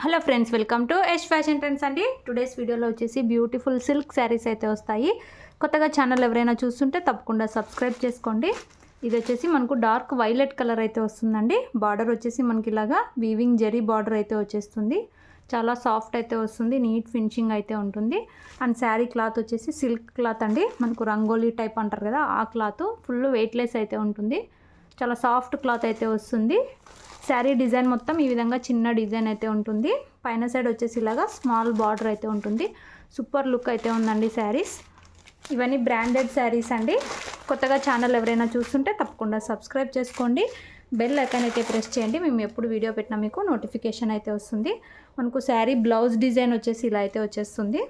Hello friends, welcome to Yash fashion trends అండి. Today's వీడియోలో వచ్చేసి బ్యూటిఫుల్ సిల్క్ శారీస్ అయితే వస్తాయి. కొత్తగా ఛానల్ ఎవరైనా చూస్తుంటే తప్పకుండా సబ్స్క్రైబ్ చేసుకోండి. ఇది వచ్చేసి మనకు డార్క్ వైలెట్ కలర్ అయితే వస్తుందండి. బార్డర్ వచ్చేసి మనకి ఇలాగా వీవింగ్ జరీ బార్డర్ అయితే వచ్చేస్తుంది. చాలా సాఫ్ట్ అయితే వస్తుంది, నీట్ ఫినిషింగ్ అయితే ఉంటుంది. అండ్ శారీ క్లాత్ వచ్చేసి సిల్క్ క్లాత్ అండి. మనకు రంగోలీ టైప్ అంటారు కదా, ఆ క్లాత్ ఫుల్ వెయిట్లెస్ అయితే ఉంటుంది. చాలా సాఫ్ట్ క్లాత్ అయితే వస్తుంది. శారీ డిజైన్ మొత్తం ఈ విధంగా చిన్న డిజైన్ అయితే ఉంటుంది. పైన సైడ్ వచ్చేసి ఇలాగా స్మాల్ బార్డర్ అయితే ఉంటుంది. సూపర్ లుక్ అయితే ఉందండి శారీస్. ఇవన్నీ బ్రాండెడ్ శారీస్ అండి. కొత్తగా ఛానల్ ఎవరైనా చూస్తుంటే తప్పకుండా సబ్స్క్రైబ్ చేసుకోండి. బెల్ ఐకాన్ అయితే ప్రెస్ చేయండి. మేము ఎప్పుడు వీడియో పెట్టినా మీకు నోటిఫికేషన్ అయితే వస్తుంది. మనకు శారీ బ్లౌజ్ డిజైన్ వచ్చేసి ఇలా అయితే వచ్చేస్తుంది.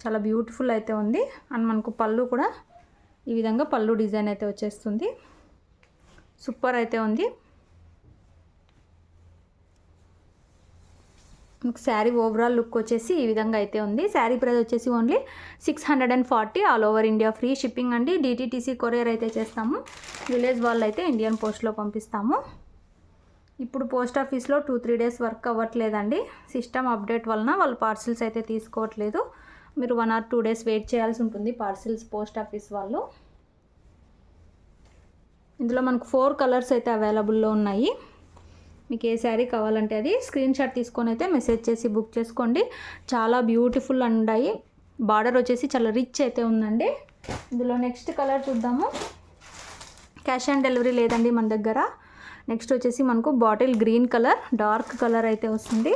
చాలా బ్యూటిఫుల్ అయితే ఉంది. అండ్ మనకు పళ్ళు కూడా ఈ విధంగా పళ్ళు డిజైన్ అయితే వచ్చేస్తుంది. సూపర్ అయితే ఉంది. శారీ ఓవరాల్ లుక్ వచ్చేసి ఈ విధంగా అయితే ఉంది. శారీ ప్రైస్ వచ్చేసి only 640 all over India free shipping అండి. డిటీటీసీ కొరియర్ అయితే చేస్తాము. విలేజ్ వాళ్ళు అయితే ఇండియన్ పోస్ట్లో పంపిస్తాము. ఇప్పుడు పోస్ట్ ఆఫీస్లో 2-3 డేస్ వర్క్ అవ్వట్లేదండి. సిస్టమ్ అప్డేట్ వలన వాళ్ళు పార్సిల్స్ అయితే తీసుకోవట్లేదు. మీరు 1 or 2 డేస్ వెయిట్ చేయాల్సి ఉంటుంది పార్సిల్స్ పోస్ట్ ఆఫీస్ వాళ్ళు. ఇందులో మనకు 4 కలర్స్ అయితే అవైలబుల్లో ఉన్నాయి. మీకు ఏ శారీ కావాలంటే అది స్క్రీన్ షాట్ తీసుకొని అయితే మెసేజ్ చేసి బుక్ చేసుకోండి. చాలా బ్యూటిఫుల్ ఉన్నాయి. బార్డర్ వచ్చేసి చాలా రిచ్ అయితే ఉందండి. ఇందులో నెక్స్ట్ కలర్ చూద్దాము. క్యాష్ ఆన్ డెలివరీ లేదండి మన దగ్గర. నెక్స్ట్ వచ్చేసి మనకు bottle green colour, dark colour అయితే వస్తుంది.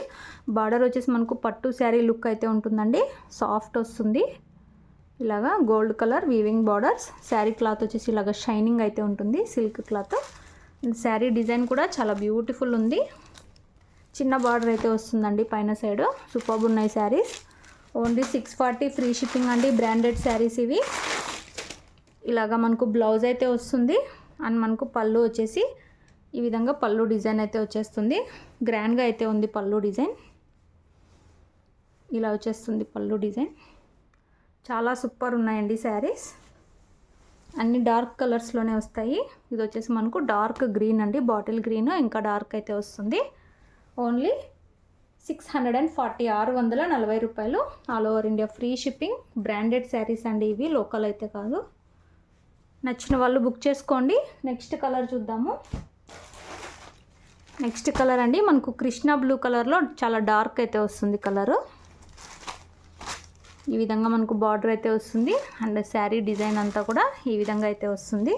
బార్డర్ వచ్చేసి మనకు పట్టు శారీ లుక్ అయితే ఉంటుందండి. సాఫ్ట్ వస్తుంది. ఇలాగా gold colour weaving borders. Sari cloth వచ్చేసి ఇలాగ షైనింగ్ అయితే ఉంటుంది, సిల్క్ క్లాత్. శారీ డిజైన్ కూడా చాలా బ్యూటిఫుల్ ఉంది. చిన్న బార్డర్ అయితే వస్తుందండి పైన సైడ్. సూపర్బ్ ఉన్నాయి శారీస్. ఓన్లీ 640 ఫ్రీ షిప్పింగ్ అండి. బ్రాండెడ్ శారీస్ ఇవి. ఇలాగా మనకు బ్లౌజ్ అయితే వస్తుంది. అండ్ మనకు పళ్ళు వచ్చేసి ఈ విధంగా పళ్ళు డిజైన్ అయితే వచ్చేస్తుంది. గ్రాండ్గా అయితే ఉంది పళ్ళు డిజైన్. ఇలా వచ్చేస్తుంది పళ్ళు డిజైన్. చాలా సూపర్ ఉన్నాయండి శారీస్. అన్ని డార్క్ కలర్స్లోనే వస్తాయి. ఇది వచ్చేసి మనకు డార్క్ గ్రీన్ అండి, బాటిల్ గ్రీన్ ఇంకా డార్క్ అయితే వస్తుంది. ఓన్లీ 640 640 రూపాయలు all over India free shipping. Branded saris అండి ఇవి, లోకల్ అయితే కాదు. నచ్చిన వాళ్ళు బుక్ చేసుకోండి. నెక్స్ట్ కలర్ చూద్దాము. నెక్స్ట్ కలర్ అండి మనకు కృష్ణ బ్లూ కలర్లో చాలా డార్క్ అయితే వస్తుంది కలరు. ఈ విధంగా మనకు బార్డర్ అయితే వస్తుంది. అండ్ శారీ డిజైన్ అంతా కూడా ఈ విధంగా అయితే వస్తుంది.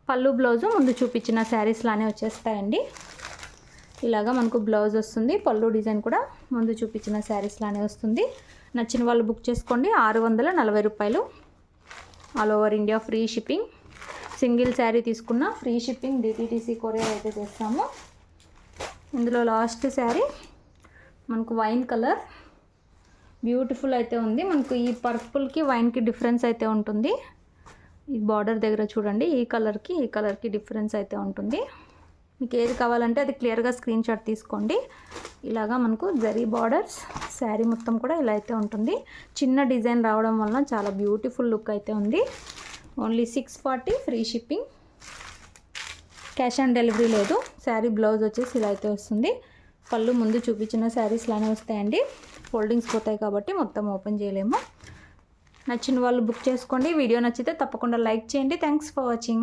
పళ్ళు బ్లౌజు ముందు చూపించిన శారీస్ లానే వచ్చేస్తాయండి. ఇలాగా మనకు బ్లౌజ్ వస్తుంది. పళ్ళు డిజైన్ కూడా ముందు చూపించిన శారీస్ లానే వస్తుంది. నచ్చిన వాళ్ళు బుక్ చేసుకోండి. 640 రూపాయలు all over India free shipping. Single sari తీసుకున్న ఫ్రీ షిప్పింగ్, డిటీటీసీ కొరియర్ అయితే చేస్తాము. ఇందులో లాస్ట్ శారీ మనకు వైన్ కలర్ బ్యూటిఫుల్ అయితే ఉంది. మనకు ఈ పర్పుల్కి వైన్కి డిఫరెన్స్ అయితే ఉంటుంది. ఈ బార్డర్ దగ్గర చూడండి, ఈ కలర్కి డిఫరెన్స్ అయితే ఉంటుంది. మీకు ఏది కావాలంటే అది క్లియర్గా స్క్రీన్ షాట్ తీసుకోండి. ఇలాగా మనకు జరీ బార్డర్స్, శారీ మొత్తం కూడా ఇలా అయితే ఉంటుంది. చిన్న డిజైన్ రావడం వలన చాలా బ్యూటిఫుల్ లుక్ అయితే ఉంది. Only 640 free shipping. Cash on delivery లేదు. శారీ బ్లౌజ్ వచ్చేసి ఇలా అయితే వస్తుంది. పళ్ళు ముందు చూపించిన శారీస్ లానే వస్తాయండి. ఫోల్డింగ్స్ పోతాయి కాబట్టి మొత్తం ఓపెన్ చేయలేము. నచ్చిన వాళ్ళు బుక్ చేసుకోండి. వీడియో నచ్చితే తప్పకుండా లైక్ చేయండి. Thanks for watching.